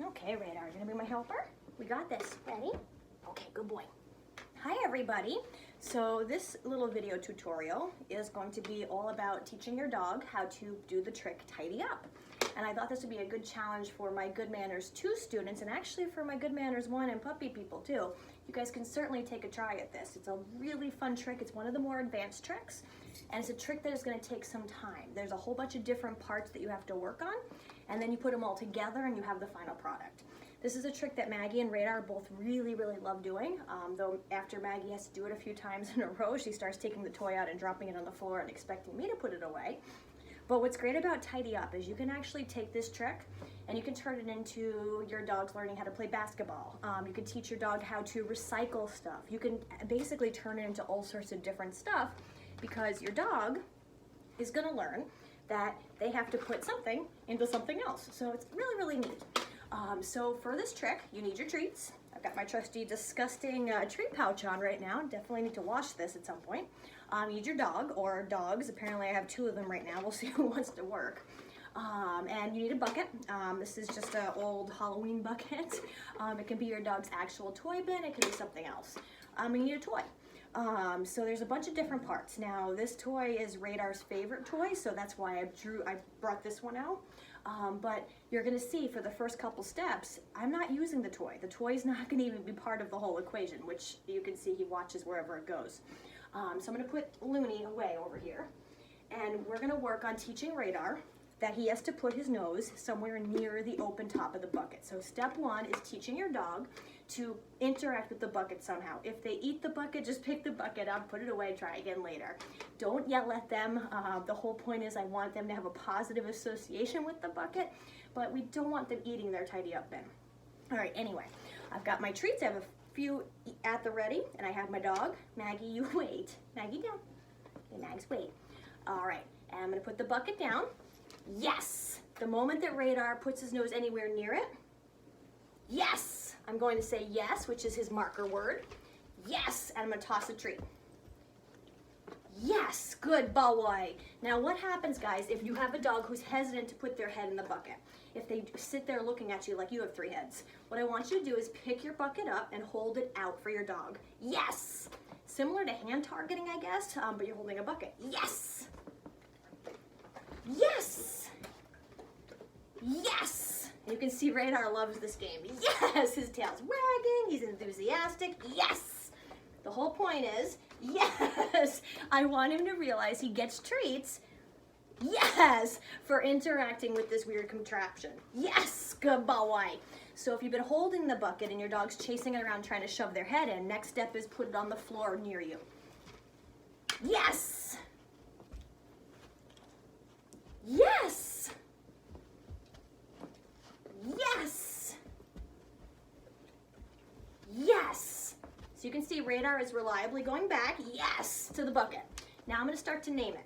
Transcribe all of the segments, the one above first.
Okay, Radar, you gonna be my helper? We got this. Ready? Okay, good boy. Hi, everybody. So this little video tutorial is going to be all about teaching your dog how to do the trick tidy up. And I thought this would be a good challenge for my Good Manners 2 students, and actually for my Good Manners 1 and puppy people too. You guys can certainly take a try at this. It's a really fun trick. It's one of the more advanced tricks, and it's a trick that is going to take some time. There's a whole bunch of different parts that you have to work on, and then you put them all together and you have the final product. This is a trick that Maggie and Radar both really love doing, though after Maggie has to do it a few times in a row, she starts taking the toy out and dropping it on the floor and expecting me to put it away. But what's great about Tidy Up is you can actually take this trick and you can turn it into your dog's learning how to play basketball. You can teach your dog how to recycle stuff. You can basically turn it into all sorts of different stuff because your dog is gonna learn that they have to put something into something else. So it's really neat. So for this trick, you need your treats. I've got my trusty disgusting treat pouch on right now. Definitely need to wash this at some point. You need your dog or dogs. Apparently I have 2 of them right now. We'll see who wants to work. And you need a bucket. This is just an old Halloween bucket. It can be your dog's actual toy bin. It can be something else. You need a toy. So there's a bunch of different parts. Now this toy is Radar's favorite toy, so that's why I brought this one out. But you're gonna see for the first couple steps, I'm not using the toy. The toy's not gonna even be part of the whole equation, which you can see he watches wherever it goes. So I'm gonna put Looney away over here, and we're gonna work on teaching Radar that he has to put his nose somewhere near the open top of the bucket. So step 1 is teaching your dog to interact with the bucket somehow. If they eat the bucket, just pick the bucket up, put it away, try again later. Don't yell at them. The whole point is I want them to have a positive association with the bucket, but we don't want them eating their Tidy Up bin. All right, anyway, I've got my treats. I have a few at the ready, and I have my dog. Maggie, you wait. Maggie, down. Okay, Mags, wait. All right, and I'm gonna put the bucket down. Yes! The moment that Radar puts his nose anywhere near it, yes! I'm going to say yes, which is his marker word. Yes! And I'm going to toss a treat. Yes! Good boy! Now what happens, guys, if you have a dog who's hesitant to put their head in the bucket? If they sit there looking at you like you have 3 heads, what I want you to do is pick your bucket up and hold it out for your dog. Yes! Similar to hand targeting, I guess, but you're holding a bucket. Yes! Yes! Yes! You can see Radar loves this game. Yes! His tail's wagging, he's enthusiastic. Yes! The whole point is, yes! I want him to realize he gets treats, yes, for interacting with this weird contraption. Yes! Good boy! So if you've been holding the bucket and your dog's chasing it around trying to shove their head in, next step is put it on the floor near you. Yes! Yes! Yes! Yes! So you can see Radar is reliably going back, yes, to the bucket. Now I'm going to start to name it.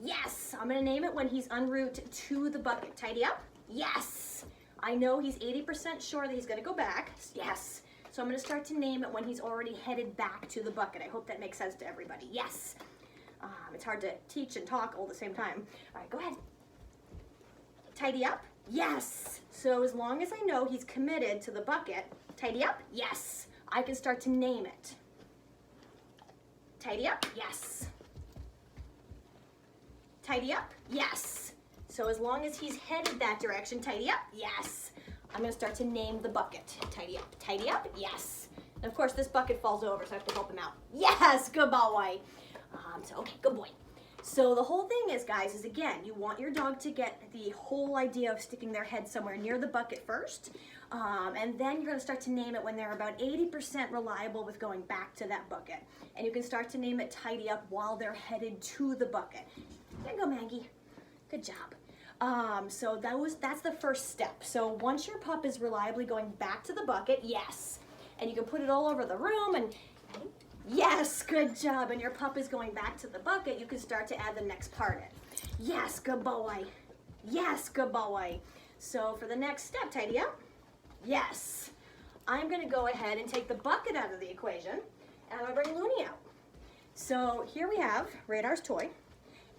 Yes! I'm going to name it when he's en route to the bucket. Tidy Up? Yes! I know he's 80% sure that he's going to go back. Yes! So I'm going to start to name it when he's already headed back to the bucket. I hope that makes sense to everybody. Yes! It's hard to teach and talk all at the same time. All right, go ahead. Tidy Up? Yes. So as long as I know he's committed to the bucket, Tidy Up? Yes. I can start to name it. Tidy Up? Yes. Tidy Up? Yes. So as long as he's headed that direction, Tidy Up? Yes. I'm going to start to name the bucket. Tidy Up. Tidy Up? Yes. And of course this bucket falls over, so I have to help him out. Yes. Good boy. Okay, good boy. So the whole thing is, guys, is again, you want your dog to get the whole idea of sticking their head somewhere near the bucket first, and then you're going to start to name it when they're about 80% reliable with going back to that bucket. And you can start to name it Tidy Up while they're headed to the bucket. There you go, Maggie. Good job. So that's the first step. So once your pup is reliably going back to the bucket, yes, and you can put it all over the room and yes, good job. And your pup is going back to the bucket, you can start to add the next part in. Yes, good boy. Yes, good boy. So for the next step, Tidy Up. Yes. I'm going to go ahead and take the bucket out of the equation, and I'm going to bring Looney out. So here we have Radar's toy,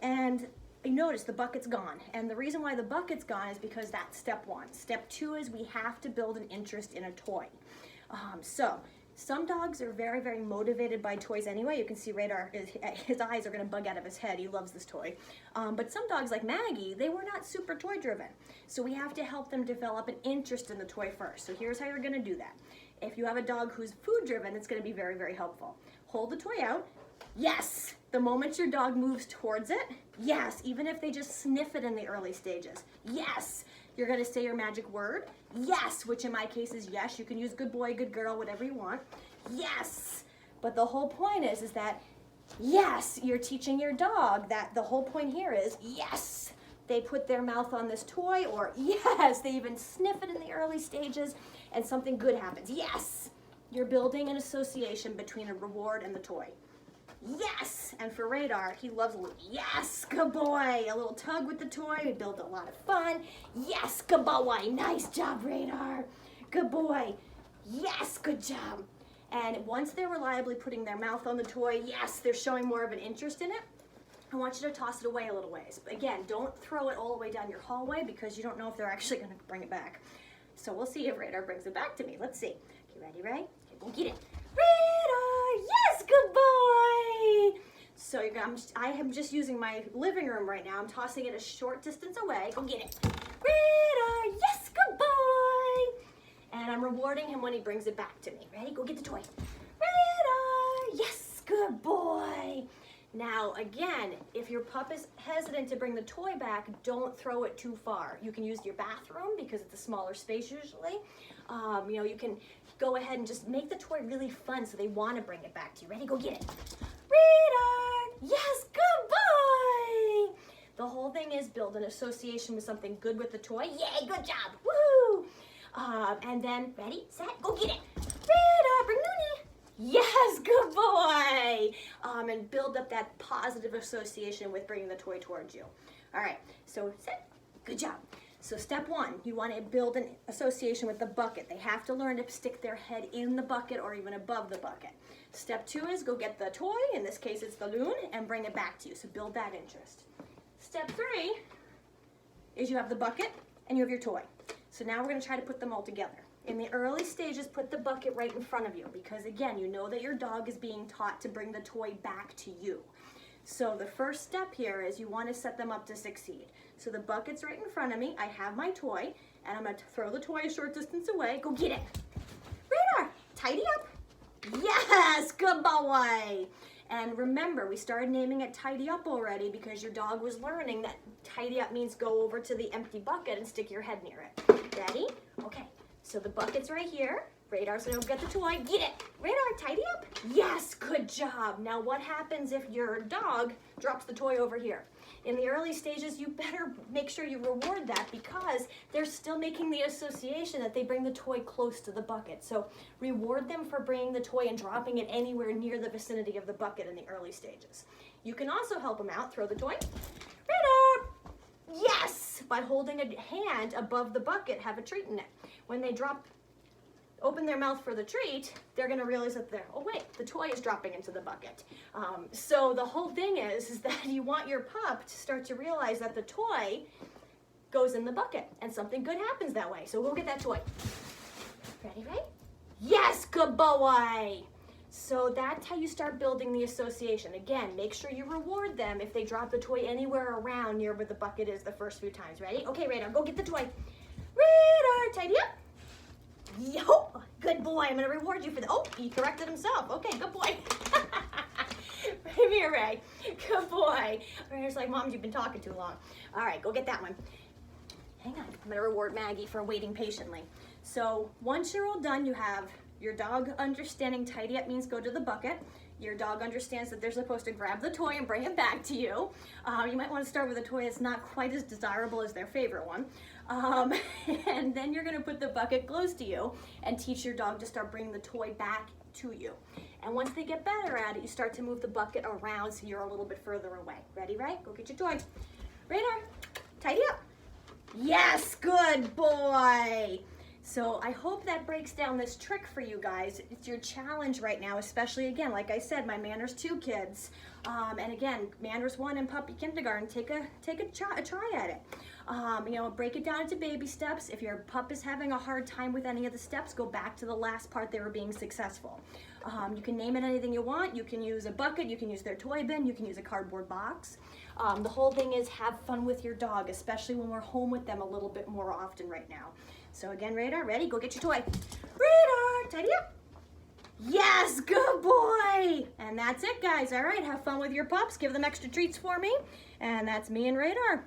and notice the bucket's gone. And the reason why the bucket's gone is because that's step one. Step two is we have to build an interest in a toy. So some dogs are very, very motivated by toys anyway. You can see Radar, his eyes are gonna bug out of his head. He loves this toy. But some dogs like Maggie, they were not super toy driven. So we have to help them develop an interest in the toy first. So here's how you're gonna do that. If you have a dog who's food driven, it's gonna be very, very helpful. Hold the toy out. Yes, the moment your dog moves towards it, yes, even if they just sniff it in the early stages, yes. You're gonna say your magic word, yes, which in my case is yes. You can use good boy, good girl, whatever you want, yes. But the whole point is that, yes, you're teaching your dog that the whole point here is, yes, they put their mouth on this toy, or yes, they even sniff it in the early stages and something good happens, yes. You're building an association between a reward and the toy. Yes! And for Radar, he loves a little, yes, good boy. A little tug with the toy, we build a lot of fun. Yes, good boy. Nice job, Radar. Good boy. Yes, good job. And once they're reliably putting their mouth on the toy, yes, they're showing more of an interest in it. I want you to toss it away a little ways. But again, don't throw it all the way down your hallway because you don't know if they're actually going to bring it back. So we'll see if Radar brings it back to me. Let's see. You ready, Ray? Okay, go get it. Radar! Yes, good boy! So I am just using my living room right now. I'm tossing it a short distance away. Go get it. Radar! Yes, good boy! And I'm rewarding him when he brings it back to me. Ready? Go get the toy. Radar! Yes, good boy! Now, again, if your pup is hesitant to bring the toy back, don't throw it too far. You can use your bathroom because it's a smaller space usually. You can go ahead and just make the toy really fun so they want to bring it back to you. Ready? Go get it. Radar! Yes, good boy! The whole thing is build an association with something good with the toy. Yay, good job! Woo! And then, ready, set, go get it. Radar, bring Noonie. Yes, good boy! And build up that positive association with bringing the toy towards you. All right, so set, good job. So step one, you want to build an association with the bucket. They have to learn to stick their head in the bucket or even above the bucket. Step two is go get the toy, in this case it's the loon, and bring it back to you. So build that interest. Step three is you have the bucket and you have your toy. So now we're going to try to put them all together. In the early stages, put the bucket right in front of you because again, you know that your dog is being taught to bring the toy back to you. So the first step here is you want to set them up to succeed. So the bucket's right in front of me. I have my toy and I'm going to throw the toy a short distance away. Go get it. Radar, tidy up. Yes, good boy. And remember, we started naming it Tidy Up already because your dog was learning that tidy up means go over to the empty bucket and stick your head near it. Ready? Okay. So the bucket's right here. Radar's gonna get the toy. Get it. Radar, tidy up. Yes, good job. Now what happens if your dog drops the toy over here? In the early stages, you better make sure you reward that because they're still making the association that they bring the toy close to the bucket. So reward them for bringing the toy and dropping it anywhere near the vicinity of the bucket in the early stages. You can also help them out. Throw the toy. Radar. Yes! By holding a hand above the bucket, have a treat in it. When they open their mouth for the treat, they're gonna realize that oh wait, the toy is dropping into the bucket. So the whole thing is that you want your pup to start to realize that the toy goes in the bucket and something good happens that way. So go get that toy. Ready, Ray? Yes, good boy! So that's how you start building the association. Again, make sure you reward them if they drop the toy anywhere around near where the bucket is the first few times. Ready? Okay, Radar, go get the toy. Radar, tidy up. Yo, good boy. I'm going to reward you for that. Oh, he corrected himself. Okay, good boy. Come here, Ray. Good boy. Radar's like, Mom, you've been talking too long. All right, go get that one. Hang on. I'm going to reward Maggie for waiting patiently. So once you're all done, you have your dog understanding tidy up means go to the bucket. Your dog understands that they're supposed to grab the toy and bring it back to you. You might want to start with a toy that's not quite as desirable as their favorite one. And then you're going to put the bucket close to you and teach your dog to start bringing the toy back to you. And once they get better at it, you start to move the bucket around so you're a little bit further away. Ready, Ray? Go get your toy. Radar, tidy up. Yes, good boy. So I hope that breaks down this trick for you guys. It's your challenge right now, especially again, like I said, my Manners 2 kids. And again, Manners 1 and puppy kindergarten, take a try at it. You know, break it down into baby steps. If your pup is having a hard time with any of the steps, go back to the last part they were being successful. You can name it anything you want. You can use a bucket, you can use their toy bin, you can use a cardboard box. The whole thing is have fun with your dog, especially when we're home with them a little bit more often right now. So again, Radar, ready? Go get your toy. Radar, tidy up. Yes, good boy. And that's it, guys. All right, have fun with your pups. Give them extra treats for me. And that's me and Radar.